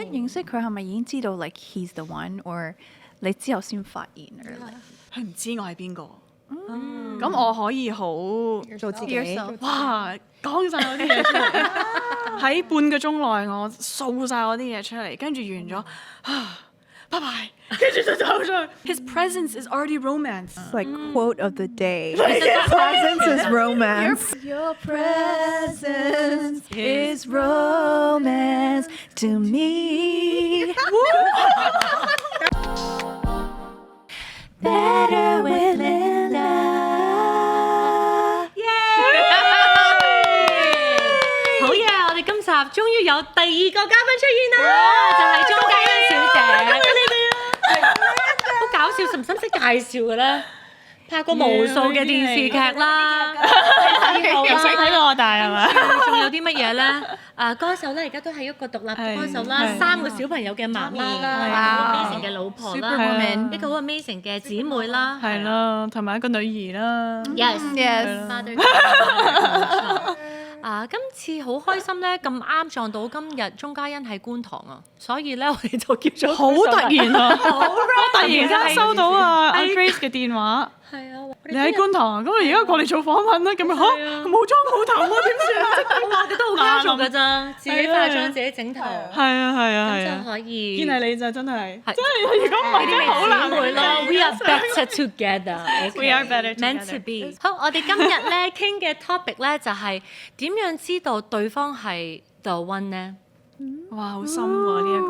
一認識佢係咪已經知道 like he's the one，or 你之後先發現佢唔知我係邊個。咁我可以好做自己，哇講晒我啲嘢出嚟，喺半個鐘內我掃晒我啲嘢出嚟，跟住完咗拜拜，跟住就走咗去。His presence is already romance. It's like quote of the day. His presence is romance. Your presence is romance to me. Better with Linda. 好嘢！我哋今集終於有第二個嘉賓出現啦，就係鍾嘉欣小姐。恭喜你哋啊！好搞笑，使唔使介紹嘅咧？拍過無數嘅電視劇啦，睇到我大係咪？仲有啲乜嘢咧？歌手咧，而家都係一個獨立歌手啦，3個小朋友嘅媽媽啦，好 amazing 嘅老婆啦，一個好 amazing 嘅姊妹啦，係啦，同埋一個女兒啦。Yes， Father。今次好開心咧，咁啱撞到今日鍾嘉欣喺觀塘啊，所以咧我哋就叫咗好突然啊！我突然間收到阿 Grace 嘅電話，係啊，你喺觀塘啊，咁我而家過嚟做訪問啦，咁樣嚇冇妝冇頭啊，點算啊？我話佢都好 casual 㗎咋，自己化妝自己整頭，咁就可以見係你就真係，真係如果唔係真係好難會咯。We are better together. We are better meant to be. 好，我哋今日咧傾嘅 topic 咧就係點樣知道對方係 the one 咧？哇，好深喎呢一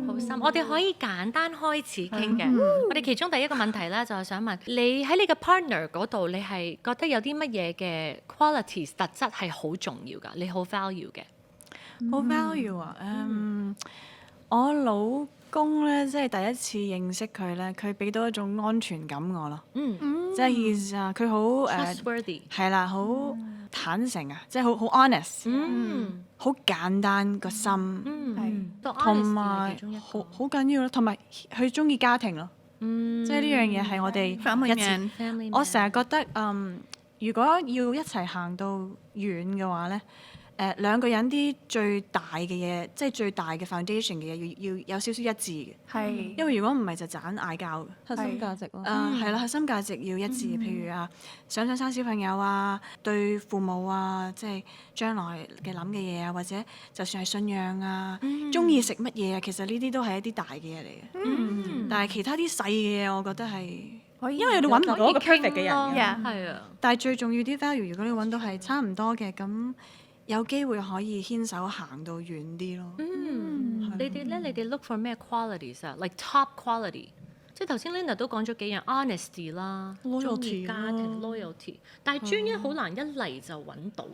個，好深。我哋可以簡單開始傾嘅。我哋其中第一個問題咧，就係想問你喺你嘅 partner 嗰度，你係覺得有啲乜嘢嘅 qualities 特質係好重要㗎？你好 value 嘅？好 value 啊！我老公咧，即係第一次認識佢咧，佢俾到一種安全感我咯。即係佢好trustworthy，係啦，好坦誠啊，即係好 honest，好簡單個心，同埋好緊要咯，同埋佢中意家庭咯。即係呢樣嘢係我哋 family man。我成日覺得如果要一齊行到遠嘅話咧。兩個人啲最大嘅嘢，即係最大嘅 foundation 嘅嘢，要有少少一致嘅。係，因為如果唔係就盞嗌交嘅。核心價值咯。係啦，核心價值要一致。譬如想唔想生小朋友啊，對父母啊，即係將來嘅諗嘅嘢啊，或者就算係信仰啊，中意食乜嘢啊，其實呢啲都係一啲大嘅嘢嚟嘅。但係其他啲細嘅嘢，我覺得係，因為你揾唔到一個 perfect 嘅人嘅。係啊。但係最重要啲 value，如果你揾到係差唔多嘅，咁有機會可以牽手行到遠啲咯。你哋咧，你哋 look for 咩 qualities 啊 ？like top quality， 即係頭先 Linda 都講咗幾樣 honesty 啦，中意家庭 loyalty， 但係專一好難一嚟就揾到。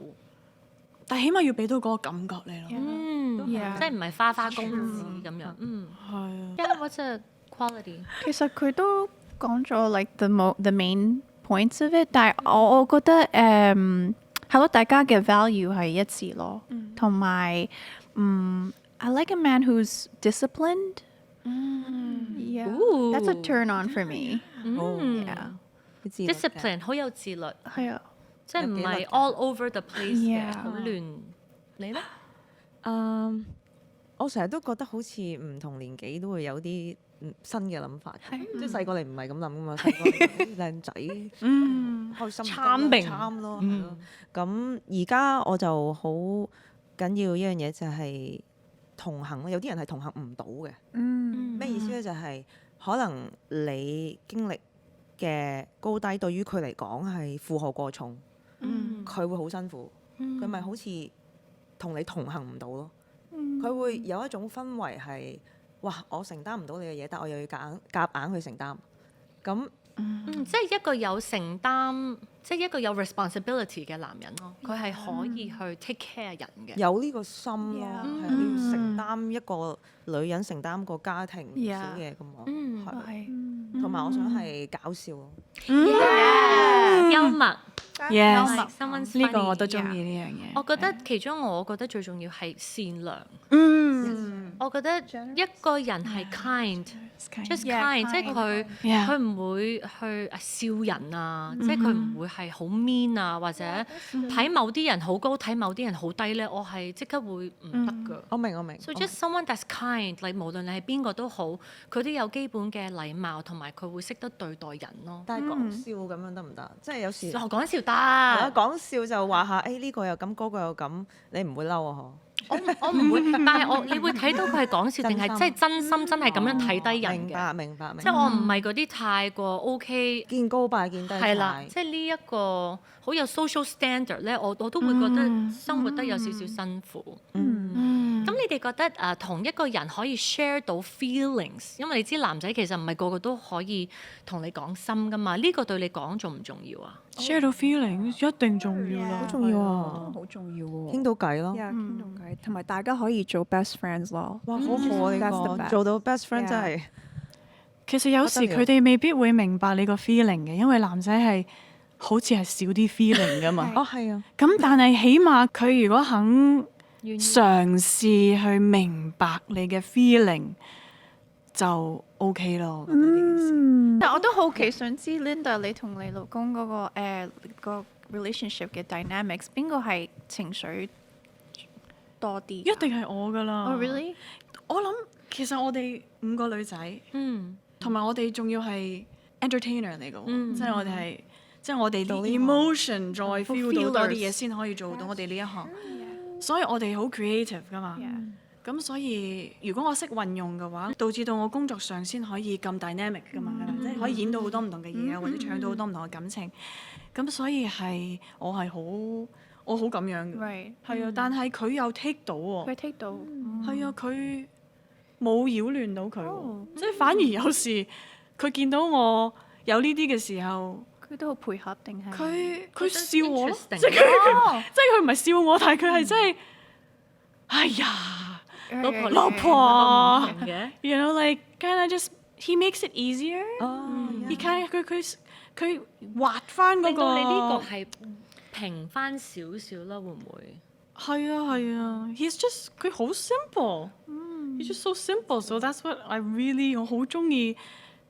但係起碼要俾到嗰個感覺你咯。即係唔係花花公子咁樣。係啊。What's a quality？ 其實佢都講咗 like the main points of it， 但係我覺得係咯，大家嘅 value 係一致咯，同埋I like a man who's disciplined. Yeah, that's a turn on for me. Discipline 好有自律，係啊，即係唔係 all over the place 嘅，好亂。你咧？我成日都覺得好似唔同年紀都會有啲新嘅諗法，即係細個你唔係咁諗噶嘛，細個靚仔，開心參咯，咁而家我就好緊要一樣嘢就係同行咯，有啲人係同行唔到嘅，咩意思咧？就係可能你經歷嘅高低對於佢嚟講係負荷過重，佢會好辛苦，佢咪好似同你同行唔到咯。佢會有一種氛圍係，哇！我承擔唔到你嘅嘢，但我又要夾硬去承擔。咁，即係一個有承擔，即係一個有 responsibility 嘅男人咯。佢係可以去 take care 人嘅。有呢個心咯，係要承擔一個女人承擔個家庭唔少嘢㗎嘛。係，同埋我想係搞笑咯。幽默。呢個我都中意呢樣嘢。我覺得其中我覺得最重要係善良。我覺得一個人係 kind，just kind，即係佢唔會去笑人啊，即係佢唔會係好 mean 啊，或者睇某啲人好高，睇某啲人好低咧，我係即刻會唔得㗎。我明。So just someone that's kind，你無論你係邊個都好，佢都有基本嘅禮貌，同埋佢會識得對待人咯。但係講笑咁樣得唔得？即係有時講笑得，講笑就話下，呢個又咁，嗰個又咁，你唔會嬲啊？我唔會，但係你會睇到佢係講笑定係真係真心真係咁樣睇低人嘅。明白。即係我唔係嗰啲太過 OK，見高拜見低踩。係啦，即係呢一個好有 social standard 咧，我都會覺得生活得有少少辛苦。咁你哋覺得同一個人可以 share 到 feelings， 因為你知男仔其實唔係個個都可以同你講心噶嘛，呢個對你講重唔重要啊？share 到 feelings 一定重要啦，好重要啊，好重要喎。傾到偈咯，傾到偈，同埋大家可以做 best friends 咯。哇，好好啊！呢個做到 best friend 真係。其實有時佢哋未必會明白你個 feeling 嘅，因為男仔係好似係少啲 feeling 噶嘛。係啊。咁但係起碼佢如果肯嘗試去明白你嘅 feeling 就 OK 咯，我覺得呢件事。但我都好奇想知 Linda 你同你老公嗰個 relationship 嘅 dynamics， 邊個係情緒多啲？一定係我㗎啦。Oh really？我諗其實我哋5個女仔，同埋我哋仲要係 entertainer 嚟㗎，即係我哋係即係我哋啲 emotion 再 feel 到多啲嘢先可以做到我哋呢一行。所以我哋好 creative 㗎嘛，咁所以如果我識運用嘅話，導致到我工作上先可以咁 dynamic 㗎嘛，即係可以演到好多唔同嘅嘢啊，或者唱到好多唔同嘅感情。咁所以係我好咁樣嘅，係啊，但係佢又 take 到喎，佢 take 到，係啊，佢冇擾亂到佢喎，即係反而有時佢見到我有呢啲嘅時候。佢都好配合定係？佢笑我咯，即係佢唔係笑我，但係佢係真係，哎呀，老婆，you know like kind of just he makes it easier，he kind of 佢畫翻嗰個，令到你呢個係平翻少少啦，會唔會？係啊，he's just 佢好 simple，he's just so simple，so that's what I really 我好中意。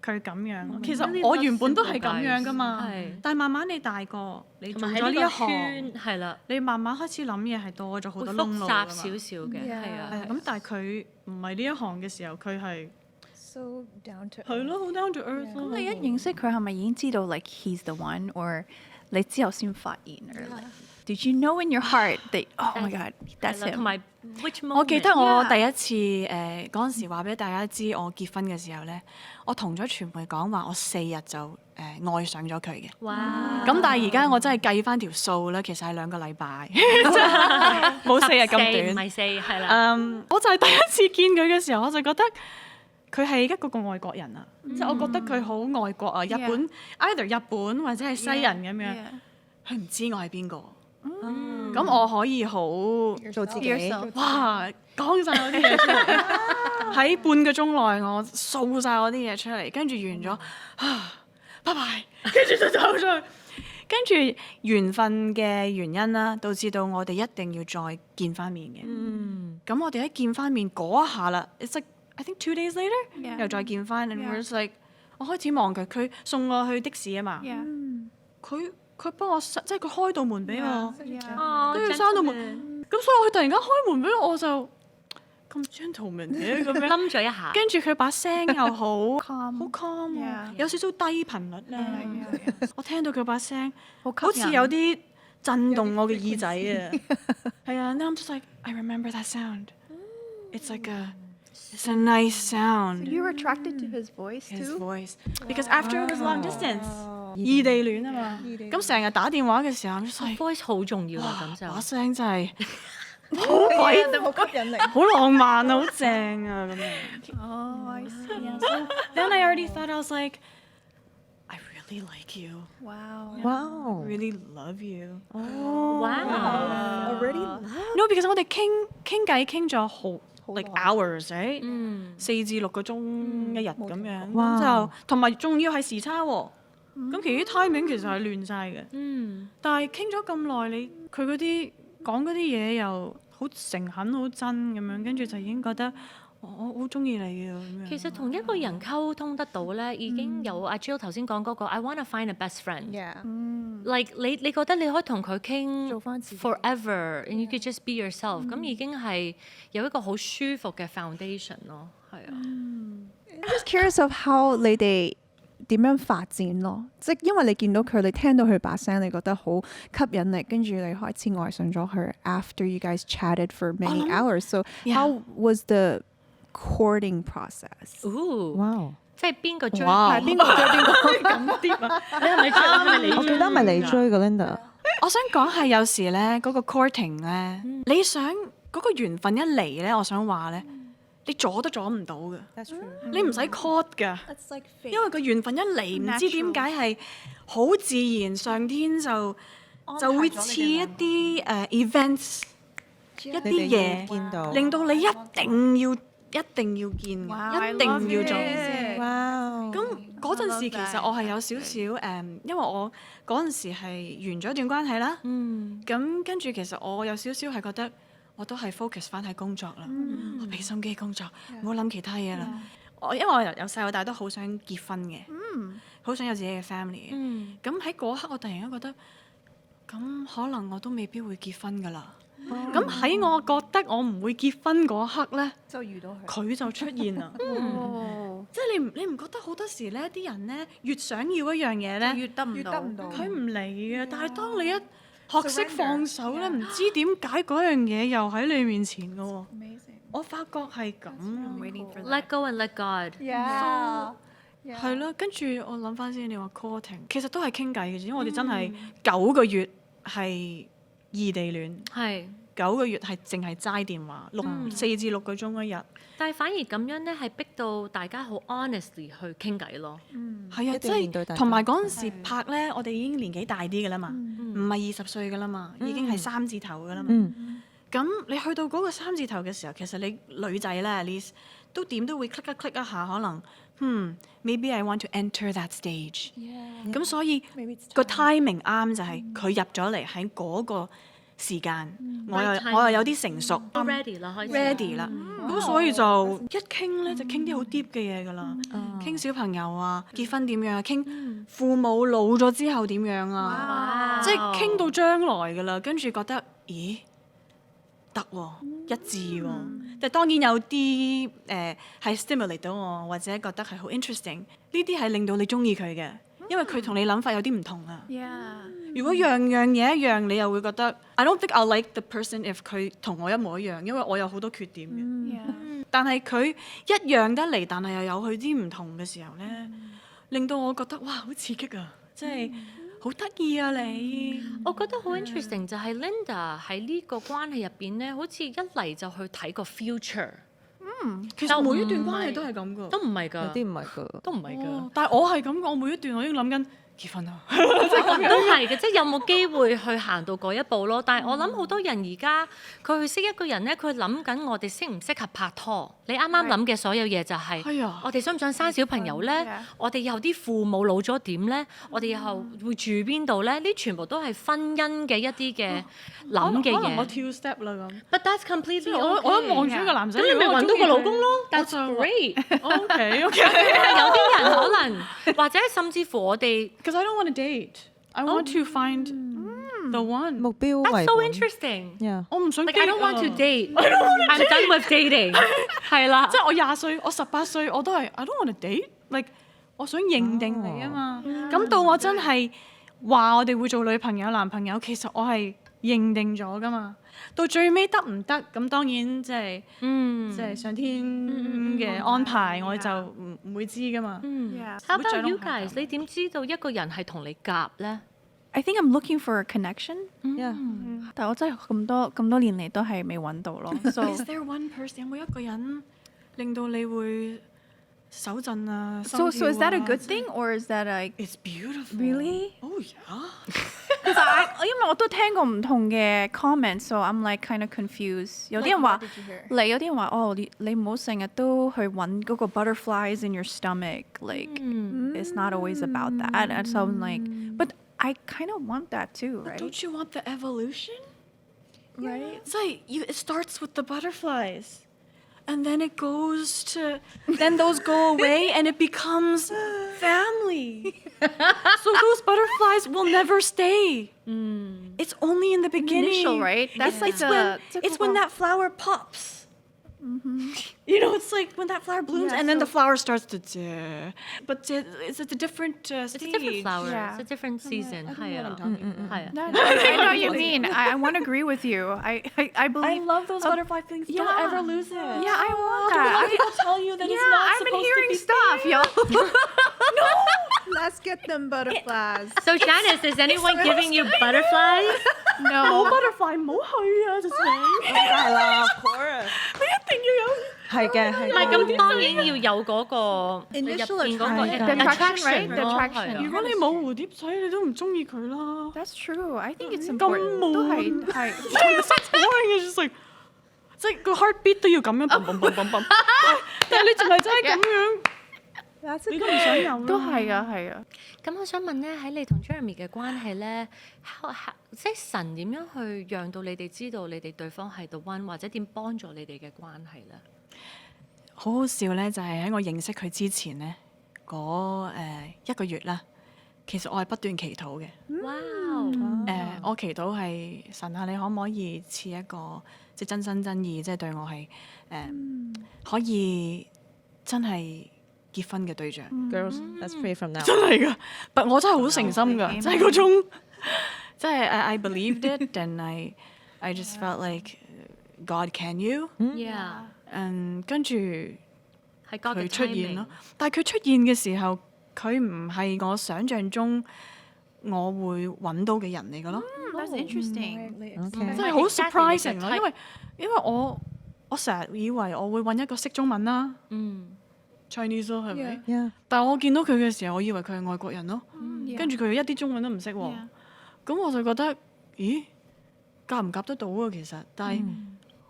佢咁樣，其實我原本都係咁樣噶嘛，但係慢慢你大個，你做咗呢一行，係啦，你慢慢開始諗嘢係多咗好多窿路㗎嘛，複雜少少嘅，係啊，咁但係佢唔係呢一行嘅時候，佢係 so down to 係咯，好 down to earth。咁你一認識佢係咪已經知道 like he's the one，or 你之後先發現？Did you know in your heart that oh my god that's him？ 同埋 which moment？ 我記得我第一次嗰陣時話俾大家知我結婚嘅時候咧，我同咗傳媒講話我4日就愛上咗佢嘅。哇！咁但係而家我真係計翻條數咧，其實係2個禮拜，冇4日咁短。唔係4，係啦。我就係第一次見佢嘅時候，我就覺得佢係一個外國人啊，即係我覺得佢好外國啊，either 日本或者係西人咁樣，佢唔知我係邊個。咁我可以好做自己，哇！講晒我啲嘢出嚟，喺半個鐘內我掃晒我啲嘢出嚟，跟住完咗，拜拜，跟住就走咗去。跟住緣分嘅原因啦，導致到我哋一定要再見翻面嘅。咁我哋一見翻面嗰一下啦 ，it's like I think 2 days later， 又再見翻 and we're just like 我開始望佢送我去的士啊嘛，佢幫我即係佢開道門俾我，跟住閂道門，咁所以佢突然間開門俾我就咁 gentleman 嘅咁樣，冧咗一下，跟住佢把聲又好 calm， 有少少低頻率咧，我聽到佢把聲好似有啲震動我嘅耳仔啊，係啊 ，now I'm just like I remember that sound， it's like it's a nice sound。 You were attracted to his voice too? His voice because after it was long distance。異地戀啊嘛，咁成日打電話嘅時候，咁 voice 好重要啊，咁就把聲真係好鬼好吸引力，好浪漫啊，好正啊咁樣。Oh, I see. So then I already thought I was like, I really like you. Wow. Wow. I really love you. wow already No, because 我哋傾偈傾咗好 like hours， right？ 4至6個鐘一日咁樣，咁就同埋仲要係時差喎。咁其實啲 timing 其實係亂晒嘅，但係傾咗咁耐，佢嗰啲講嗰啲嘢又好誠懇、好真咁樣，跟住就已經覺得我好中意你啊咁樣。其實同一個人溝通得到咧，已經有阿 Jill 頭先講嗰個 I wanna find a best friend。 Yeah. Like 你覺得你可以同佢傾做返自己 forever，and you could just be yourself，咁已經係有一個好舒服嘅 foundation 咯，係啊。I'm just curious of how 你哋點樣發展咯？即係因為你見到佢，你聽到佢把聲，你覺得好吸引力，跟住你開始愛上咗佢。After you guys chatted for many hours, so how was the courting process? Wow！即係邊個追？係邊個追邊個？咁啲啊！你係咪追？係咪你追？我記得咪你追嘅 Linda。我想講係有時咧，嗰個 courting 咧，你想嗰個緣分一嚟咧，我想話咧，你阻都阻唔到嘅，你唔使 court 㗎， It's like 因為個緣分一嚟，唔知點解係好自然，上天就會賜一啲events，一啲你哋嘢見到令到你一定要見嘅，一定要做。哇！咁嗰陣時其實我係有少少因為我嗰陣時係完咗一段關係啦。咁跟住其實我有少少係覺得我都係 focus 翻喺工作啦，我俾心機工作，唔好諗其他嘢啦。因為我由細到大都好想結婚嘅，好想有自己嘅 family 嘅。咁喺嗰刻我突然間覺得，咁可能我都未必會結婚㗎啦。咁喺我覺得我唔會結婚嗰刻咧，就遇到佢。佢就出現啦。即係你唔覺得好多時咧，啲人咧越想要一樣嘢咧，越得唔到。佢唔嚟嘅。但係當你一學識放手咧，唔知點解嗰樣嘢又喺你面前嘅喎。我發覺係咁。 Let go and let God。 Yeah. 係咯，跟住我諗翻先，你話 courting 其實都係傾偈嘅啫，因為我哋真係9個月係異地戀，係。 9個月係淨係齋電話，4至6個鐘一日。但係反而咁樣咧，係逼到大家好 honestly 去傾偈咯。係啊，一即定面對大家係同埋嗰陣時拍咧，我哋已經年紀大啲嘅啦嘛，唔係20歲嘅啦嘛，已經係3字頭嘅啦嘛。咁你去到嗰個3字頭嘅時候，其實你女仔咧 at least 都點都會 click 一 click 一下，可能maybe I want to enter that stage。咁所以個 timing 啱就係佢入咗嚟喺嗰個時間，我又有啲成熟 ready 啦，開始 ready 啦，咁所以就一傾咧就傾啲好 deep 嘅嘢㗎啦，傾小朋友啊，結婚點樣啊，傾父母老咗之後點樣啊，即係傾到將來㗎啦，跟住覺得咦得喎，一致喎，但係當然有啲係 stimulate 到我，或者覺得係好 interesting，呢啲係令到你中意佢嘅，因為佢同你諗法有啲唔同啊。如果樣樣嘢一樣，你又會覺得 I don't think I'll like the person if 佢同我一模一樣，因為我有好多缺點嘅。但係佢一樣得嚟，但係又有佢啲唔同嘅時候咧，令到我覺得哇好刺激啊！即係好得意啊你。我覺得好 interesting 就係 Linda 喺呢個關係入邊咧，好似一嚟就去睇個 future。其實每一段關係都係咁噶，都唔係㗎，有啲唔係㗎，都唔係㗎。但係我係咁，我每一段我已經諗緊結婚啦。都係嘅，即係有冇機會去行到嗰一步咯？但係我諗好多人而家佢去識一個人咧，佢諗緊我哋適唔適合拍拖。你啱啱諗嘅所有嘢就係，我哋想唔想生小朋友咧？我哋以後啲父母老咗點咧？我哋以後會住邊度咧？呢全部都係婚姻嘅一啲嘅諗嘅可能我嘢。跳 step 啦咁。 But that's completely 我一望住一個男仔，咁你咪揾到個老公咯？That's 就 great。 OK。有啲人可能或者甚至乎我哋 Because I don't want to date. I want to find the one. 目標為 That's so 本 interesting。 Yeah. 我唔想 Like I don't want to 啊 date. I'm done with dating。係啦，即係我20歲，我18歲，我都係 I don't want to date。Like 我想認定你啊嘛。咁到我真係話我哋會做女朋友、男朋友，其實我係認定咗噶嘛。到最尾得唔得？咁當然即係即係上天嘅安排，我就唔會知噶嘛。How about you guys？你點知道一個人係同你夾咧？ I think I'm looking for a connection， Yeah. 但係我真係咁多年嚟都係未揾到咯。So Is there one person？有冇一個人令到你會手震啊？ so is that a 心跳啊 good thing or is that like It's beautiful. really？ Oh yeah. 其實因為我都聽過唔同嘅 comment，so I'm like kind of confused。有啲人話嚟，有啲人話哦，你唔好成日都去揾嗰個 butterflies in your stomach，like it's not always about that。And so I'm like，but I kind of want that too，right？ Don't you want the evolution? Right？即係 it starts with the butterflies。and then it goes to, then those go away and it becomes family. So those butterflies will never stay. It's only in the beginning. Initial, right? That's like It's when that flower pops. You know, it's like when that flower blooms and then the flower starts to, but it's a different stage. It's a different flower. Yeah. It's a different season. 係啊，係啊。No, I know what you mean. I want to agree with you. I I believe. love those butterfly things. Don't ever lose it. Yeah, I want that. People tell you that it's Yeah, not I've been supposed hearing to be stuff, yo. Let's get them butterflies. So Janice, is anyone giving you butterflies? No. butterfly 唔好去啊，就係係啦，of course，你一定要有。係嘅，係唔係咁當然要有嗰個 Initial 入邊嗰個 attraction, right? The 咯 attraction. 係啊如果你冇蝴蝶仔，你都唔中意佢啦。 That's true. I think it's 咁 important. 悶。都係 It's boring. It's just like，即係個 heartbeat 都要咁樣砰砰砰砰砰，但係你仲係真係咁樣，你都唔想有啦。都係啊，係啊。咁我想問咧，喺你同 Jeremy 嘅關係咧，即係神點樣去讓到你哋知道你哋對方係 the one，或者點幫助你哋嘅關係咧？好好笑咧，就係喺我認識佢之前咧，嗰1個月啦，其實我係不斷祈禱嘅。哇！我祈禱係神啊，你可唔可以賜一個即係真心真意，即係對我係可以真係結婚嘅對象。 Girls，let's pray from now。真係噶，但我真係好誠心㗎，即係嗰種，即係I believed it and I just felt like God can you， Yeah，跟住係God嘅佢出現 timing 咯。但係佢出現嘅時候，佢唔係我想象中我會揾到嘅人嚟㗎咯， That's interesting. 真係好 surprising 咯， exactly 因為我成日以為我會揾一個識中文啦，Chinese 咯係咪？ Yeah。但係我見到佢嘅時候，我以為佢係外國人咯，跟住佢一啲中文都唔識喎，咁我就覺得，咦，夾唔夾得到啊？其實，但係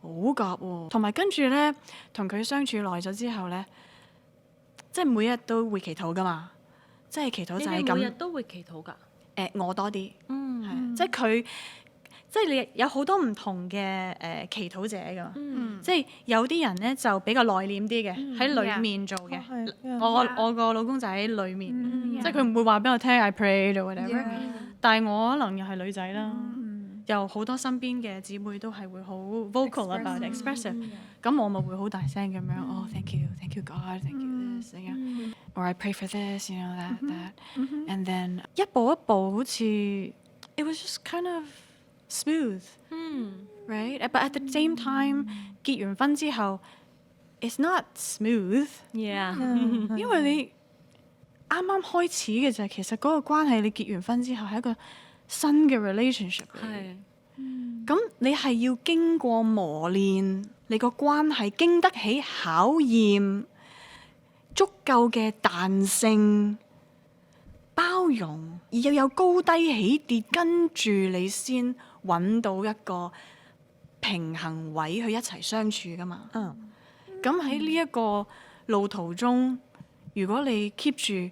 好夾喎。同埋跟住咧，同佢相處耐咗之後咧，即係每日都會祈禱噶嘛，即係祈禱就係你哋每日咁。都會祈禱㗎。我多啲，係即係佢，即係你有好多唔同嘅祈禱者㗎嘛。即係有啲人咧就比較內斂啲嘅，喺裏面做嘅。我個老公就喺裏面，即係佢唔會話俾我聽 I prayed or whatever。但係我可能又係女仔啦，又好多身邊嘅姊妹都係會好 vocal about expressive。咁我咪會好大聲咁樣，哦 thank you God thank you this 咁樣，or I pray for this you know that，and then 一步一步好似 it was just kind of smooth。Right, but at the same time，結完婚之後 ，it's not smooth， Yeah，因為你啱啱開始嘅就係其實嗰個關係，你結完婚之後係一個新嘅 relationship 嚟。係。咁你係要經過磨練，你個關係經得起考驗，足夠嘅彈性、包容，而又有高低起跌，跟住你先揾到一個平衡位去一齊相處噶嘛。咁喺呢一個路途中，如果你 keep 住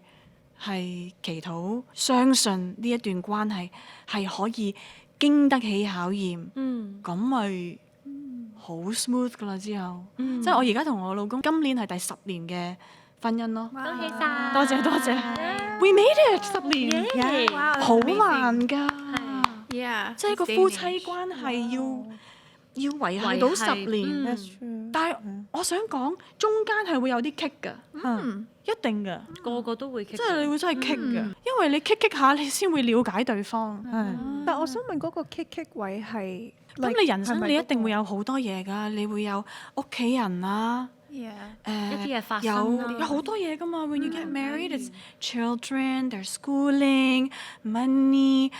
係祈禱，相信呢一段關係係可以經得起考驗，咁咪好 smooth 噶啦。之後，即係我而家同我老公今年係第10年嘅婚姻咯。恭喜晒！多謝多謝，We made it 10年， Wow, that's 好 amazing. 難㗎。 Yeah. 即係個夫妻關係要維係到10年，但係我想講中間係會有啲棘㗎，一定㗎，個個都會 kick 即係你會真係棘㗎，因為你棘下你先會了解對方。但我想問嗰個 kick 位係，咁你人生你一定會有好多嘢㗎，你會有屋企人啦。 Yeah. 一啲嘢發生啦有好多嘢㗎嘛。When you get married, it's children, their schooling, money,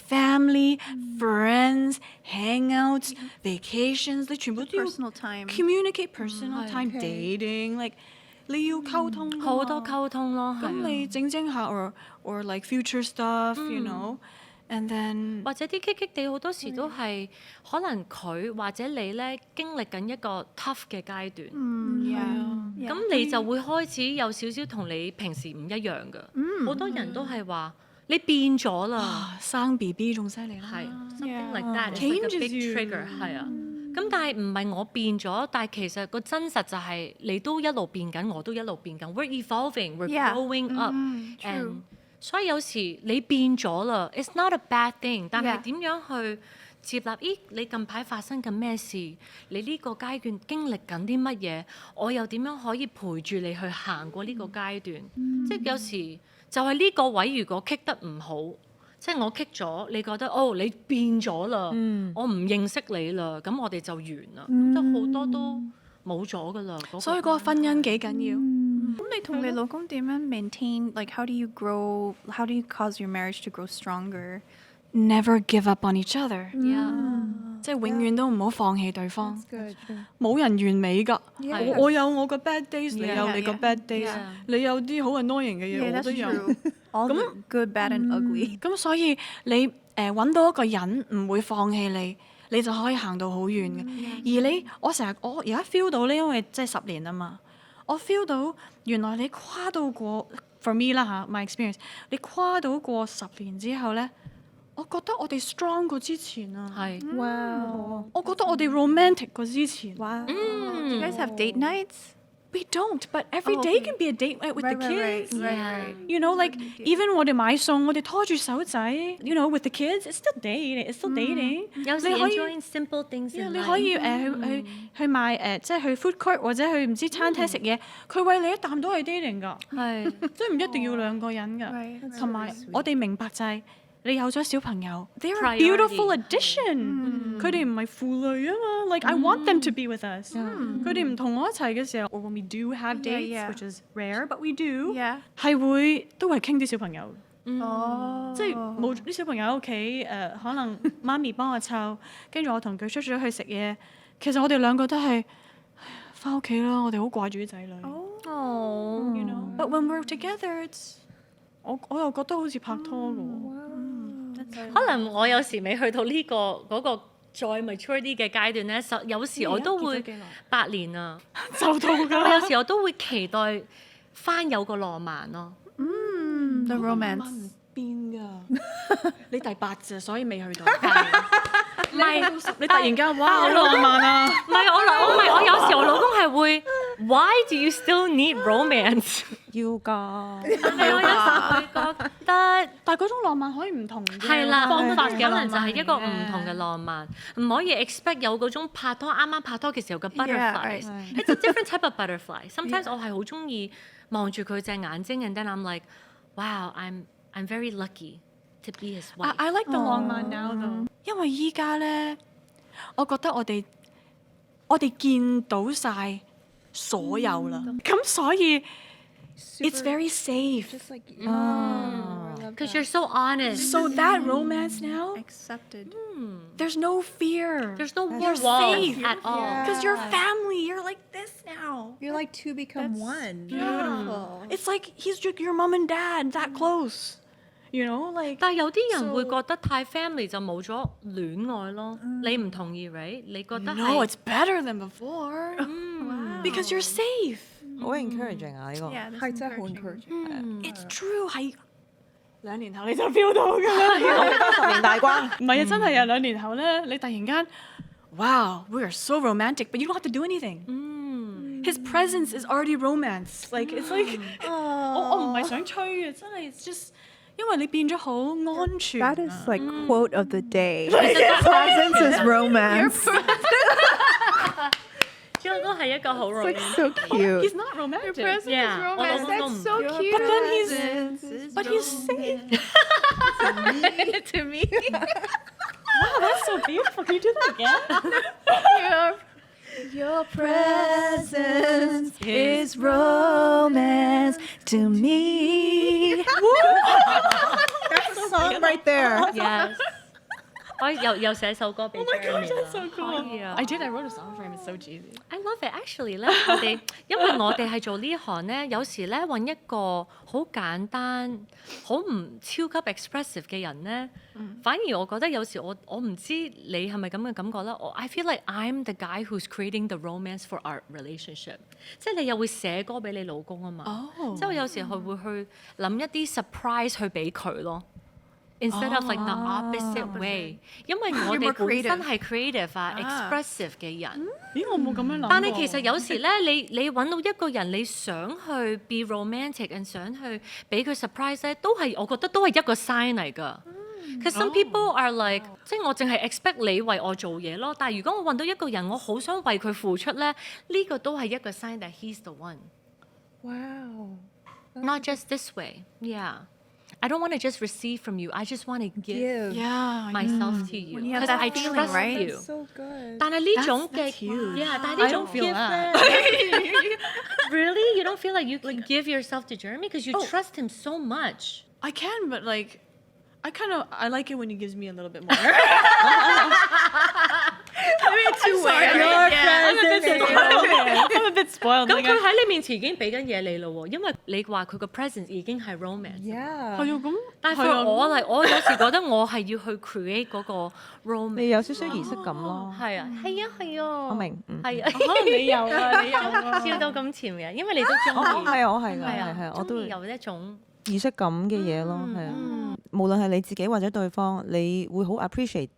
family, friends, hangouts, vacations，你全部都要 Personal time. communicate, personal time, dating，like 你要溝通㗎嘛，好多溝通咯。咁你整下 or like future stuff，you know。And then 或者啲棘棘地好多時都係可能佢或者你咧經歷緊一個 tough 嘅階段， Yeah. 咁你就會開始有少少同你平時唔一樣㗎。好多人都係話你變咗啦，生 BB 仲犀利啦，係 something like that is like a big trigger 係啊。咁咁但係唔係我變咗，但係其實個真實就係你都一路變緊，我都一路變緊。We're evolving, we're growing up. And 所以有時你變咗啦 ，it's not a bad thing。但係點樣去接納？咦，你近排發生緊咩事？你呢個階段經歷緊啲乜嘢？我又點樣可以陪住你去行過呢個階段？即係有時就係呢個位，如果棘得唔好，即係我棘咗，你覺得你變咗啦，我唔認識你啦，咁我哋就完啦，即係好多都冇咗噶啦。所以嗰個婚姻幾緊要。咁你同你老公點樣 maintain？Like how do you grow? How do you cause your marriage to grow stronger? Never give up on each other， 即係永遠都唔好放棄對方。冇人完美㗎，我有我個 bad days， 你有你個 bad days， 你有啲好 annoying 嘅嘢，我都有。咁 good, bad and ugly。咁所以你揾到一個人唔會放棄你，你就可以行到好遠嘅。而我而家 feel 到咧，因為即係10年啊嘛，我 feel 到原來你跨到過 for me 啦嚇 my experience， 你跨到過10年之後咧。我覺得我哋 strong 過之前啊，係，哇！我覺得我哋 romantic 過之前。哇 Do you guys have date nights? We don't, but every day can be a date night with the kids. Right. You know, like even 我哋買餸，我哋拖住手仔 ，you know, with the kids, it's still dating, it's still dating. 有時 enjoying simple things in life。你可以去買即係去 food court 或者去唔知餐廳食嘢，佢餵你一啖都係 dating 㗎，係，即係唔一定要2個人㗎。同埋我哋明白就係。你有咗小朋友 ，they're a beautiful addition。佢哋唔係負累啊嘛。Like I want them to be with us。佢哋唔同我一齊嘅時候，or when we do have dates，which is rare but we do， 係都係傾啲小朋友。即係冇啲小朋友喺屋企可能媽咪幫我湊，跟住我同佢出咗去食嘢。其實我哋2個都係翻屋企啦，我哋好掛住啲仔女。You know， but when we're together，it's 我又覺得好似拍拖㗎喎。可能我有時未去到呢嗰個再 mature 啲嘅階段咧，有時我都會8年啊，就到㗎啦。有時我都會期待翻有個浪漫咯。The romance 唔變㗎，你第8咋，所以未去到。唔係你突然間哇好浪漫啊！唔係我有時我老公係會 Why do you still need romance？ 要㗎，係我有時會覺得，但係嗰種浪漫可以唔同嘅係啦，方法嘅可能就係一個唔同嘅浪漫，唔可以 expect 有嗰種啱啱拍拖嘅時候嘅 butterflies。It's a different type of butterfly。Sometimes 我係好中意望住佢隻眼睛 ，and then I'm like, wow, I'm very lucky to be his wife。I like the 浪漫 now though，因為依家咧，我覺得我哋見到晒所有啦，咁所以 it's very safe。 Because you're so honest. So that romance now, accepted. there's no fear. There's no more You're walls safe. at all. Because you're family. You're like this now. You're like two become one. Beautiful. It's like he's your mom and dad that close. You know, like. 但係有啲人會覺得太 family 就冇咗戀愛咯，你唔同意 right？ 你覺得係 No, it's better than before. Because you're safe. 好 encouraging 啊呢個。係真係好 encouraging。 It's true. 係2年後你就 feel 到㗎啦。10年大關。唔係啊，真係啊，2年後咧，你突然間 ，Wow, we are so romantic, but you don't have to do anything. His presence is already romance. Like it's like 我唔係想吹嘅，真係 it's just 因為你變咗好安全。That is like quote of the day. Presence is romance. 呢個都係一個好 Like romantic。 so cute. He's not romantic. Yeah，我老公都唔 That's so cute. But then he's safe. To me. Wow, that's so beautiful. Can you do that again? Your presence is romance to me. That's the song right there. Yes。我又寫首歌俾 Jeremy 啦。So cool. 可以啊 I wrote a song for him. It's so cheesy. I love it. Actually 咧，因為我哋係做呢行咧，有時咧揾一個好簡單、好唔超級 expressive 嘅人咧，反而我覺得有時我唔知你係咪咁嘅感覺啦。I feel like I'm the guy who's creating the romance for our relationship。即係你又會寫歌俾你老公啊嘛。即係我有時佢會去諗一啲 surprise 去俾佢咯。instead of like the opposite way， 因為我哋本身係 creative 啊 expressive 嘅人。咦，我冇咁樣諗。但係其實有時咧，你揾到一個人，你想去 be romantic，and 想去俾佢 surprise 咧，我覺得都係一個 sign 嚟㗎。Because some people are like， 即係我淨係 expect 你為我做嘢咯。但係如果我揾到一個人，我好想為佢付出咧，呢個都係一個 sign that he's the one。Wow. Not just this way. Yeah. I don't want to just receive from you. I just want to give myself to you you have because that I feeling, trust right? you. So good. 但係呢種嘅 huge. 但係呢種 feel that. Really? You don't feel like you can give yourself to Jeremy because you trust him so much. I can, but like, I like it when he gives me a little bit more. I'm a bit spoiled. 咁佢喺你面前已經俾緊嘢你咯喎，因為你話佢個 presence 已經係 romance。Yeah. 係啊，咁但係 for 我嚟，我有時覺得我係要去 create 嗰個 romance。你有少少儀式感咯。係啊，係啊，係啊。我明，係啊。可能你有啊，你有啊。笑到咁甜嘅，因為你都中意。係啊，我係㗎，係啊，係我都中意有一種儀式感嘅嘢咯，係啊。無論係你自己或者對方，你會好 appreciate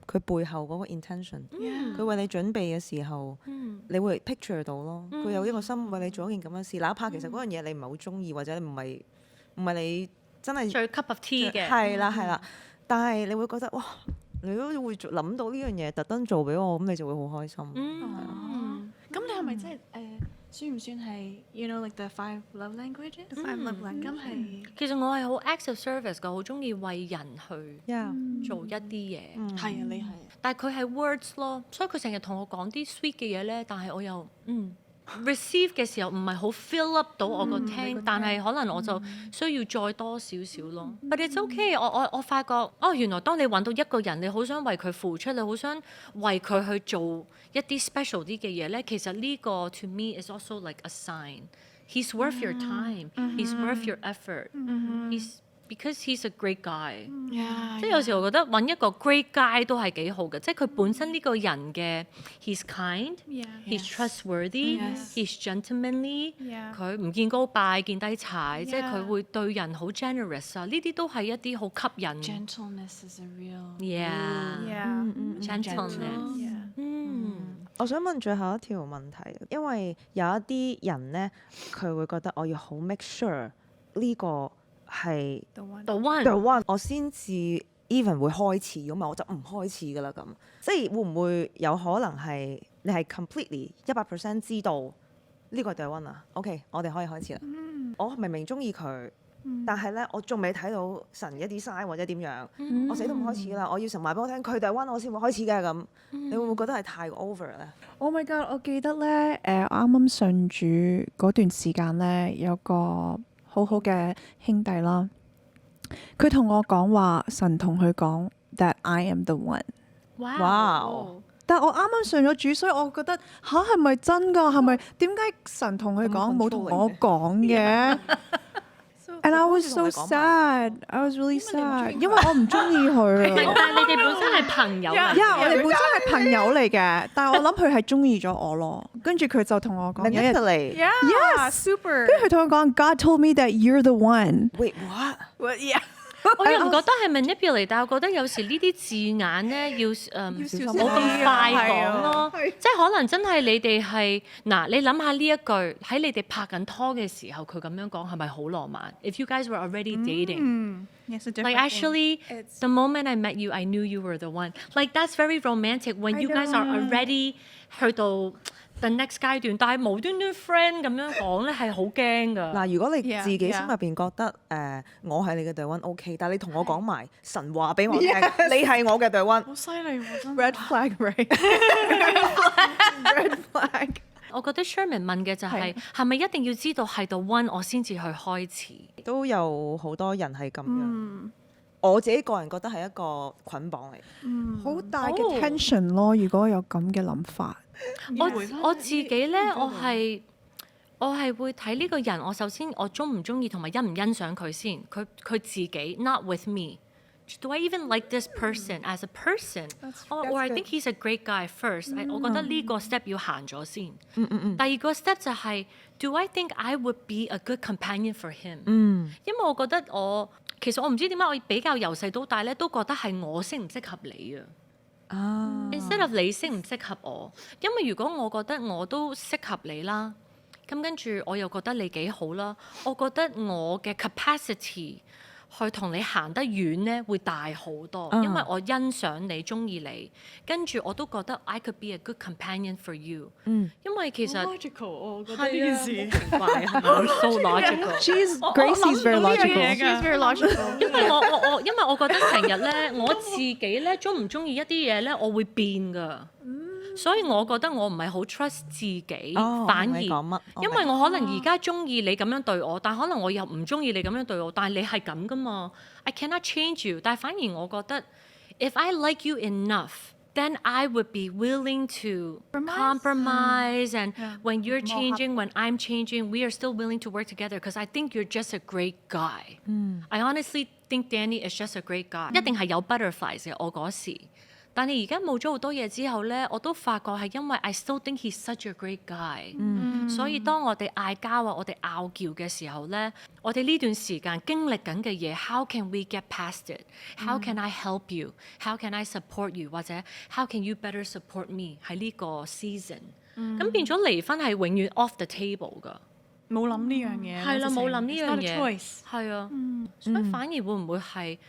佢背後嗰個 intention。佢為你準備嘅時候，你會 picture 到咯。佢有一個心為你做一件咁嘅事，哪怕其實嗰樣嘢你唔係好中意，或者唔係你真係最 cup of tea 嘅。係啦係啦，但係你會覺得哇，你都會諗到呢樣嘢，特登做俾我，咁你就會好開心。咁你係咪真係算唔算係 you know like the 5 love languages？ The 5 love languages 咁係其實我係好 acts of service 㗎，好中意為人去做一啲嘢。係啊，你係。但係佢係 words 咯，所以佢成日同我講啲 sweet 嘅嘢咧，但係我又receive 嘅時候唔係好 fill up 到我個聽，但係可能我就需要再多少少咯。But it's okay，我發覺原來當你揾到一個人，你好想為佢付出，你好想為佢去做一啲 special 啲嘅嘢咧，其實呢個 to me is also like a sign. He's worth your time. He's worth your effort. Because he's a great guy. 即係有時我覺得揾一個 great guy 都係幾好嘅，即係佢本身呢個人嘅 he's kind, he's trustworthy, he's gentlemanly， 佢唔見高拜見低踩，即係佢會對人好 generous 啊，呢啲都係一啲好吸引。Gentleness is a real. Gentleness。我想問最後一條問題，因為有一啲人咧，佢會覺得我要好 make sure 呢個係 The the one。 one， 我先至 even 會開始，咁啊我就唔開始㗎啦咁。即係會唔會有可能係你係 completely 100% 知道呢個係 the one 啊 ？OK， 我哋可以開始啦。我明明中意佢，但係咧我仲未睇到神一啲 sign 或者點樣，我死都唔開始㗎啦。我要神話俾我聽，佢 the one 我先會開始嘅咁。你會唔會覺得係太過 over 咧Oh my god！我記得咧，啱啱信主嗰段時間咧，有個好好嘅兄弟啦，佢同我講話，神同佢講 that I am the one。哇！但我啱啱信咗主，所以我覺得吓係咪真㗎？係咪點解神同佢講冇同我講嘅？And I was so sad. I was really sad， 因為我唔中意佢啊。但係你哋本身係朋友嚟嘅。我哋本身係朋友嚟嘅，但係我諗佢係中意咗我咯。跟住佢就同我講，有一日 Yeah, super. 跟住佢同我講 God told me that you're the one。 Wait what？ Well, yeah. 我又唔覺得係 manipulate，但係我覺得有時呢啲字眼咧要冇咁快講咯，即係可能真係你哋係嗱，你諗下呢一句喺你哋拍緊拖嘅時候，佢咁樣講係咪好浪漫 ？If you guys were already dating， Yes, a different like actually the moment I met you, I knew you were the one. Like that's very romantic when you guys are already 去到the next 階段，但係無端端 friend 咁樣講咧係好驚㗎。嗱，如果你自己心入邊覺得我係你嘅 the one OK， 但係你同我講埋神話俾我聽，你係我嘅 the one， 好犀利喎！真係 Red flag, right? Red flag。我覺得 Sherman 問嘅就係係咪一定要知道係 the one 我先至去開始？都有好多人係咁樣。我自己個人覺得係一個捆綁嚟，好大嘅 tension 咯。如果有咁嘅諗法，我自己咧，我係會睇呢個人，我首先我中唔中意同埋欣唔欣賞佢先，佢自己 not with me。Do I even like this person as a person? Or I think he's a great guy first. 我覺得呢個 step 要行咗先。第二個 step 就係 Do I think I would be a good companion for him？因為我覺得其實我唔知點解我比較由細到大咧都覺得係我適唔適合你啊。instead of 你適唔適合我，因為如果我覺得我都適合你啦，咁跟住我又覺得你幾好啦，我覺得我嘅 capacity去同你行得遠咧會大好多，因為我欣賞你、中意你，跟住我都覺得 I could be a good companion for you。因為其實 logical， 我覺得呢件事奇怪係咪 so logical？ Gracie's very logical. She's very logical. 因為因為我覺得成日咧，我自己咧中唔中意一啲嘢咧，我會變㗎。所以我覺得我唔係好 trust 自己，反而因為我可能而家中意你咁樣對我，但可能我又唔中意你咁樣對我，但係你係咁噶嘛 ，I cannot change you。但係反而我覺得 if I like you enough，then I would be willing to compromise and when you're changing, when I'm changing, we are still willing to work together because I think you're just a great guy. I honestly think Danny is just a great guy。一定係有 butterflies 嘅我嗰時。但係而家冇咗好多嘢之後咧，我都發覺係因為 I still think he's such a great guy。所以當我哋嗌交啊，我哋拗撬嘅時候咧，我哋呢段時間經歷緊嘅嘢 ，How can we get past it？ How can I help you？ How can I support you？ 或者 How can you better support me？ 喺呢個 season，咁變咗離婚係永遠 off the table 㗎。冇諗呢樣嘢，係啦，冇諗呢樣嘢，係啊，所以反而會唔會係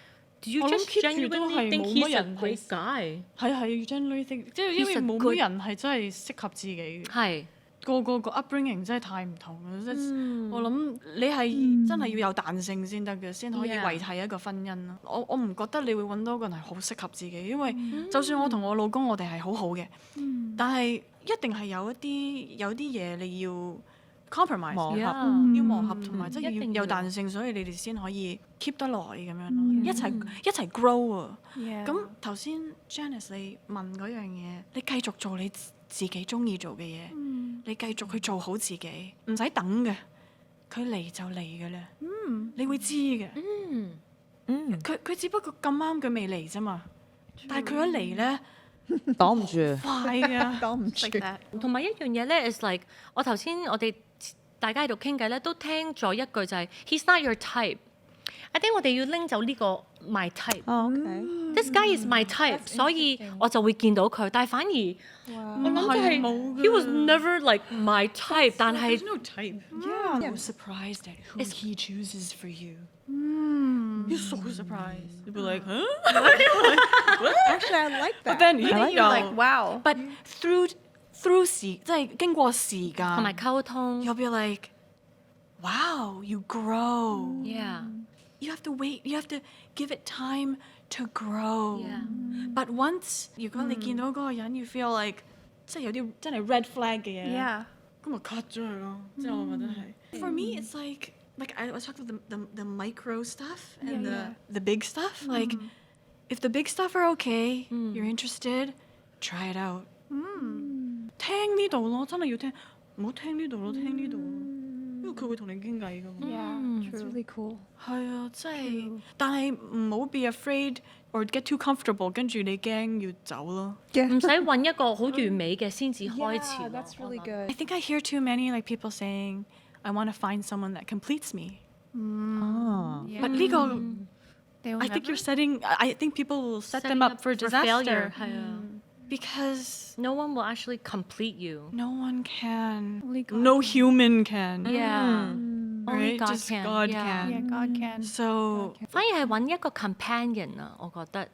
？Do you 我 just 諗 keep 住都 genuinely 係 think 冇 he's 乜 a 人 great guy？ 係 genuinely think， 即係因為冇乜人係真係適合自己嘅。係個 upbringing 真係太唔同啦。即係我諗你係真係要有彈性先得嘅，先可以維繫一個婚姻啦。我唔覺得你會揾到一個人係好適合自己，因為就算我同我老公我哋係好好嘅，但係一定係有啲嘢你要compromise， 要磨合同埋即係要有彈性，所以你哋先可以 keep 得耐咁樣咯，一齊 grow 啊。咁頭先 Janice 你問嗰樣嘢，你繼續做你自己中意做嘅嘢，你繼續去做好自己，唔使等嘅，佢嚟就嚟嘅啦。你會知嘅。佢只不過咁啱佢未嚟啫嘛，但係佢一嚟咧。擋唔住，快啊，擋唔住。同埋一樣嘢咧 ，is like 我頭先我哋大家喺度傾偈咧，都聽咗一句就係 He's not your type。I think 我哋要拎走呢個 my type。This guy is my type， 所以我就會見到佢。但係反而我諗就係 He was never like my type， 但係 There's no type。I'm surprised at who he chooses for you。You're so surprised. You'll be like, huh? Actually, I like that. But then you're like, wow. But through 即係經過時間同埋溝通 ，you'll be like, wow, you grow. Yeah. You have to wait. You have to give it time to grow. Yeah. But once 如果你見到嗰個人，you feel like 即係有啲真係 red flag 嘅嘢， Yeah. 咁咪 cut 咗佢咯。即係我覺得係。For me, it's like I was talking about the micro stuff and the big stuff. Like if the big stuff are okay, you're interested, try it out. 聽呢度咯，真係要聽，唔好聽呢度咯，聽呢度咯，因為佢會同你傾偈㗎嘛。Yeah, it's really cool. 係啊，真係，但係唔好 be afraid or get too comfortable，跟住你驚要走咯。唔使揾一個好完美嘅先至開始 Yeah, that's really good. I think I hear too many like people saying, I want to find someone that completes me. But 呢個 I think you're setting. I think people will set them up for disaster. 係啊。Because No one will actually complete you. no one can. No human can. Yeah. Only Right? God Just can. God Yeah. can. Yeah, God can. So 反而係揾一個 companion 啊，我覺得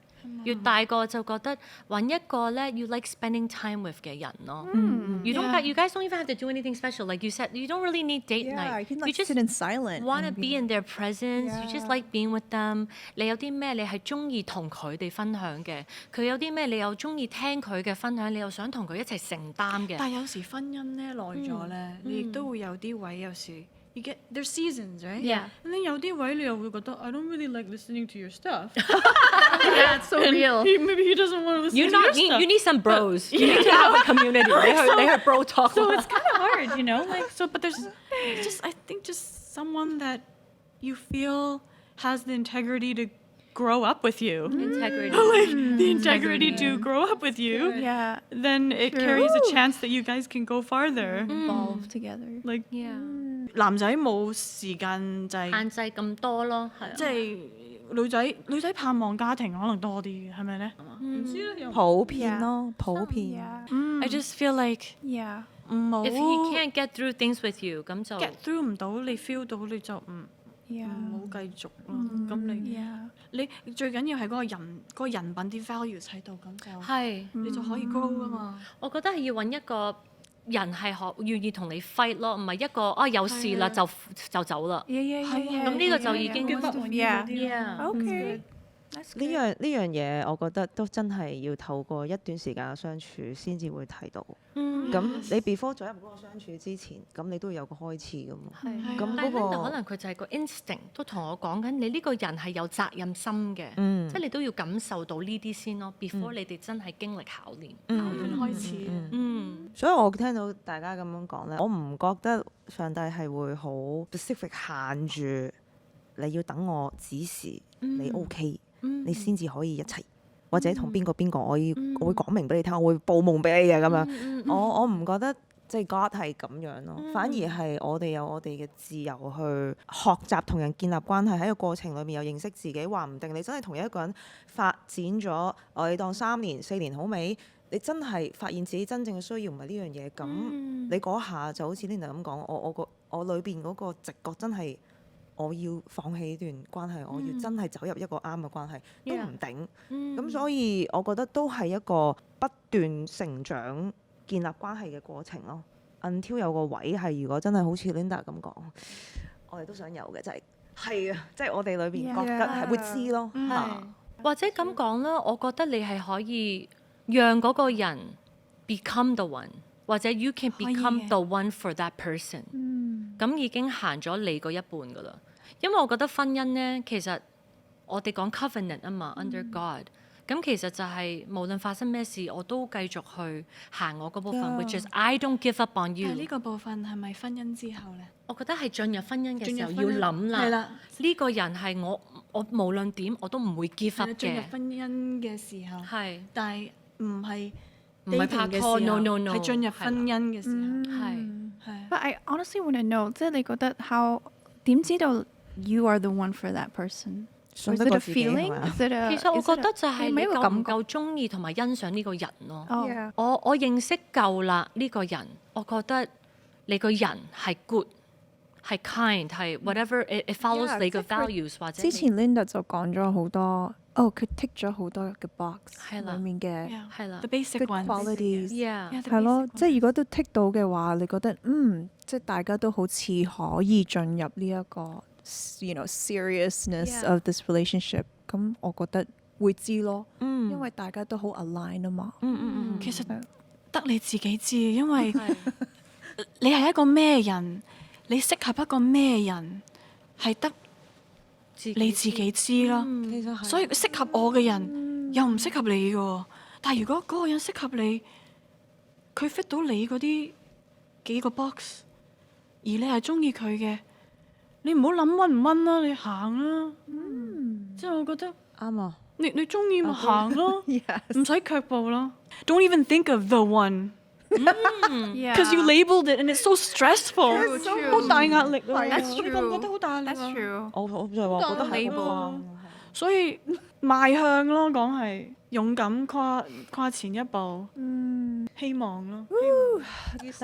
越大個就覺得揾一個咧，you like spending time with 嘅人咯。You guys don't even have to do anything special. Like you said, you don't really need date Yeah, night. you can You like just sit in silence. want to be in their presence. You just like being with them. 你有啲咩你係中意同佢哋分享嘅，佢有啲咩你又中意聽佢嘅分享，你又想同佢一齊承擔嘅。但係有時婚姻咧耐咗咧，你亦都會有啲位有時。You get there's seasons, right? Yeah. And then 有啲位你又會覺得 I don't really like listening to your stuff. Yeah, it's so real. Maybe he doesn't want to listen to your stuff. You need some bros. You need to have a community. 你去 bro talk. So it's kind of hard, you know? Like so, but there's just I think just someone that you feel has the integrity to grow up with you. Integrity. Like the integrity to grow up with you. Yeah. Then it carries a chance that you guys can go farther. Evolve together. Like Yeah. 男仔冇時間就係限制咁多咯，係啊。即係女仔盼望家庭可能多啲嘅，係咪咧？唔知咧，普遍咯，普遍。 I just feel like Yeah. 唔好 If he can't get through things with you， 咁就 get through 唔到，你 feel 到你就唔 Yeah. 好繼續咯。咁你 Yeah. 你最緊要係嗰個人品啲 values 喺度，咁就係。你就可以 grow 啊嘛。我覺得係要揾一個人係願意同你 fight 咯，唔係一個有事啦就走啦。 Yeah. 咁呢個就已經 Yeah. Yeah. Okay. 呢樣嘢，我覺得都真係要透過一段時間嘅相處先至會睇到。咁你 before 進入嗰個相處之前，咁你都要有個開始噶嘛。係。咁但係嗰 Linda 可個能佢就係個 instinct 都同我講緊，你呢個人係有責任心嘅，即係你都要感受到呢啲先咯。before 你哋真係經歷考驗。開始。所以我聽到大家咁樣講咧，我唔覺得上帝係會好 specific 限住你要等我指示你 OK，你先至可以一齊，或者同邊個我會講明俾你聽，我會報夢俾你嘅咁樣。我唔覺得即係 God 係咁樣咯，反而係我哋有我哋嘅自由去學習同人建立關係，喺個過程裏面又認識自己。話唔定你真係同一個人發展咗，我哋當3年4年好未？你真係發現自己真正嘅需要唔係呢樣嘢，咁你嗰下就好似 Linda 咁講，我裏邊嗰個直覺真係我要放棄呢段關係，我要真係走入一個啱嘅關係，都唔頂。咁所以我覺得都係一個不斷成長、建立關係嘅過程咯。until 有個位係，如果真係好似 Linda 咁講，我哋都想有嘅，係啊，即係我哋裏邊覺得係會知咯。或者咁講啦，我覺得你係可以讓嗰個人 become the one， 或者 you can become the one for that person。咁已經行咗你嗰一半噶啦。因為我覺得婚姻呢，其實我哋講 covenant 啊嘛，under God。咁其實就係無論發生咩事，我都繼續去行我嗰部分，which is I don't give up on you。呢個部分係咪婚姻之後咧？我覺得係進入婚姻嘅時候要諗啦。係啦，呢個人係我無論點我都唔會 give up 嘅。進入婚姻嘅時候，係，但係唔係拍拖 ，no， 係進入婚姻嘅時候，係。But I honestly want to know，即係你覺得點知道 you are the one for that person？信 Is 得 it 過 a 自己係 feeling？嘛？其實我覺得就係你夠唔夠中意同埋欣賞呢個人咯。我認識夠啦呢個人，我覺得你個人係 good，係 kind，係 whatever it follows 你嘅 values 或者。之前 Linda 就講咗好多，佢 tick 咗好多嘅 box 裡面嘅係啦 the basic good ones。 qualities。 Yeah，係咯，即係如果都 tick 到嘅話，你覺得即係大家都好似可以進入呢一個seriousness of this relationship， 咁我覺得會知咯，因為大家都好 align 啊嘛。其實得你自己知，因為你係一個咩人，你適合一個咩人，係得你自己知咯。其實係。所以適合我嘅人又唔適合你嘅喎。但係如果嗰個人適合你，佢 fit 到你嗰啲幾個 box， 而你係中意佢嘅，你唔好諗溫唔溫啦，你行啦。即係我覺得啱啊。你中意咪行咯，唔使卻步咯。Don't even think of the one。Because you labeled it and it's so stressful， 好大壓力啊！你覺唔覺得好大壓力啊？ That's true。我就話覺得係好。所以邁向咯，講係勇敢跨前一步，希望咯。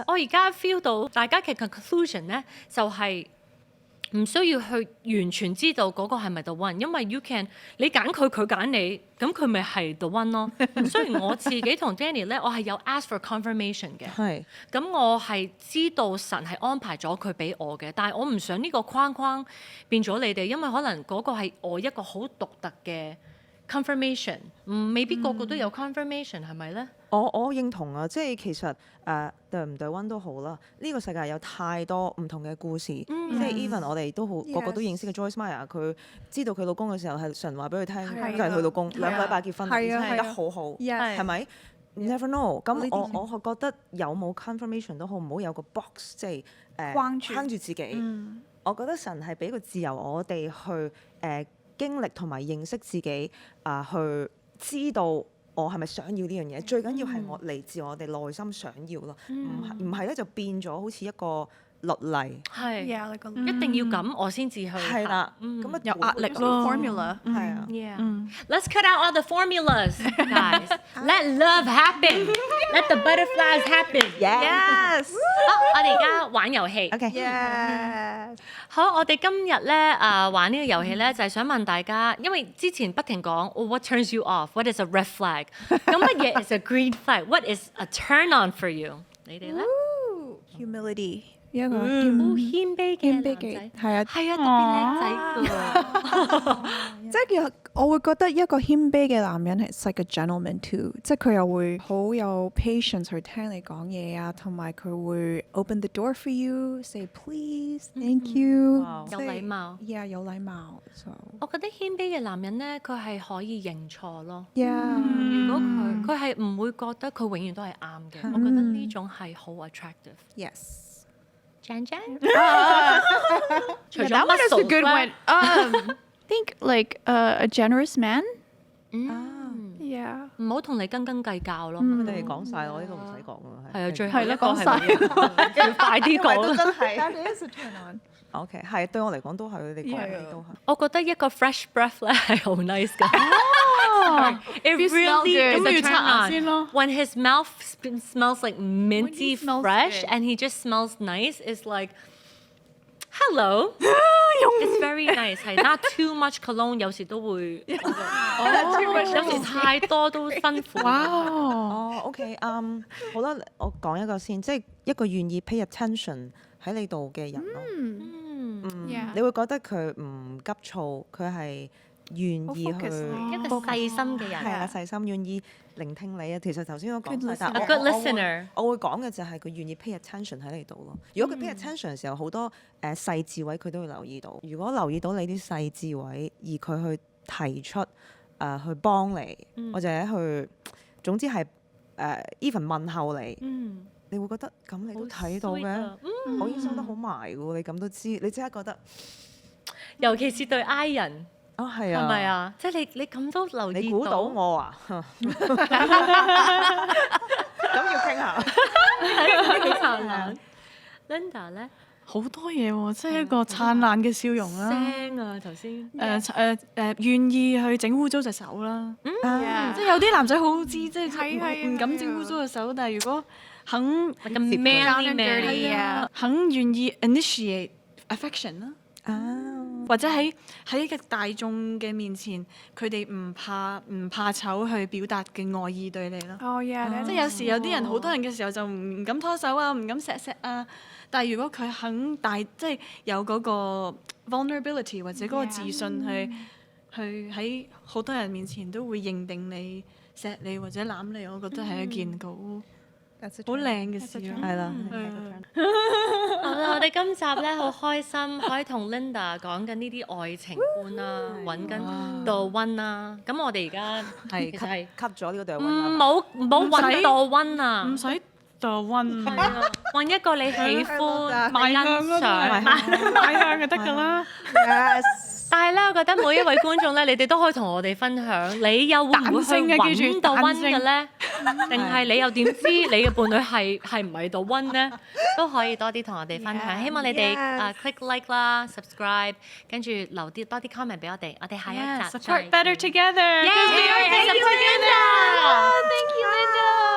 我而家 feel 到大家嘅 conclusion 咧，就係唔需要去完全知道嗰個係咪 the one， 因為 you can 你揀佢，佢揀你，咁佢咪係 the one 咯。雖然我自己同 Danny 咧，我係有 ask for confirmation 嘅，係。咁我係知道神係安排咗佢俾我嘅，但係我唔想呢個框框變咗你哋，因為可能嗰個係我一個好獨特嘅 confirmation， 未必個個都有 confirmation，係咪咧？我認同啊，即係其實對唔對溫都好啦。呢個世界有太多唔同嘅故事，即係 even 我哋都好個個都認識嘅 Joyce Meyer， 佢知道佢老公嘅時候係神話俾佢聽，就係佢老公2個禮拜結婚，而且係得好好，係咪？Never know。咁我係覺得有冇 confirmation 都好，唔好有個 box， 即係框住自己。我覺得神係俾個自由我哋去經歷同埋認識自己，去知道我係咪想要呢樣嘢？最緊要係我嚟自我哋內心想要咯，唔係咧就變咗好似一個律例，係 Yeah, like a 一定要咁，我先至去係啦，咁啊有壓力咯 formula. 係啊。 Yeah. Let's cut out all the formulas, guys. Let love happen. Let the butterflies happen. Yes. 好，我哋而家玩遊戲。 OK， Yes. 好，我哋今日咧玩呢個遊戲咧，就係想問大家，因為之前不停講what turns you off, what is a red flag， 咁乜嘢 is a green flag, what is a turn on for you？ 你哋咧？ Humility. 一個好謙卑嘅男謙卑嘅仔，係啊，係啊，特別靚仔㗎。即係我會覺得一個謙卑嘅男人係 like a gentleman too，即係佢又會好有 patience 去聽你講嘢啊，同埋佢會 open the door for you，say please，thank you，有禮貌。 ，yeah 有禮貌，so 我覺得謙卑嘅男人咧，佢係可以認錯咯。 yeah，如果佢係唔會覺得佢永遠都係啱嘅，我覺得呢種係好 attractive。 yes。Jan，除 Yeah, 咗 that one is a muscles good 咧 one. Think like a generous man. 嗯 Yeah. 唔好同你斤斤計較咯。你哋講晒，我呢個唔使講㗎。係啊，最後係咯一個係講晒乜嘢要快啲講啦。真係。 That is a turn on。 OK， 係對我嚟講都係，你講嘅都係。我覺得一個 fresh breath 咧係好 nice 㗎。It You smell really is good. a 咁要 turn 刷牙 on. 先咯。 When his mouth smells like minty smells fresh good. and he just smells nice, it's like hello. It's very nice. 係 not too much cologne， 有時都會，有時太多都辛苦。哦，OK， 好啦，我講一個先，即係一個願意 pay attention 喺你度嘅人咯。Yeah. 你會覺得佢唔急躁，佢係願意去好 focus 咯一個細心嘅人。係啊，細心願意聆聽你啊。其實頭先都講 Good 晒，但 A 係 good listener。我會講嘅就係佢願意 pay attention 喺你度咯。如果佢 pay attention 嘅時候，好多細緻位佢都會留意到。如果留意到你啲細緻位，而佢去提出去幫你，或者去總之係even 問候你，你會覺得咁你都睇到嘅，我已經收得好埋嘅喎，你咁都知，你即刻覺得尤其是對 I 人，係啊，係咪啊？即係你咁都留意你估到我啊？咁要傾下。幾燦爛。Linda 咧好多嘢喎，即係一個燦爛嘅笑容啦。聲啊頭先，願意去整污糟隻手啦。 Yeah. 即係有啲男仔好知，即係係唔敢整污糟隻手，但係如果肯咁 manly Down and man。 dirty. Yeah. 肯願意 initiate affection 啦。或者喺個大眾嘅面前，佢哋唔怕醜去表達嘅愛意對你咯。 Oh yeah. 即係有時有啲人好多人嘅時候就唔敢拖手啊，唔敢錫啊。但係如果佢肯即係有嗰個 vulnerability 或者嗰個自信去喺好多人面前都會認定你、錫你或者攬你，我覺得係一件好靚嘅事咯。係啦，好啦，我哋今集咧好開心，可以同 Linda 講緊呢啲愛情觀啦，揾緊 the one 啦。咁我哋而家係其實係吸咗呢個對唔温好揾 the one 啊，唔使度溫，係啊，揾一個你喜歡、賣向欣咯，賞。賣向就得㗎啦。 Yes。但係咧，我覺得每一位觀眾咧，你哋都可以同我哋分享，你又會唔會去彈性嘅記住揾到温彈性嘅咧？定係你又點知你嘅伴侶係唔係到温咧？都可以多啲同我哋分享。 Yeah, 希望你哋 yes. click like 啦、subscribe， 跟住留啲多啲 comment 俾我哋。我哋下一集再 Support better together. Yeah, support Linda. Thank you, Linda.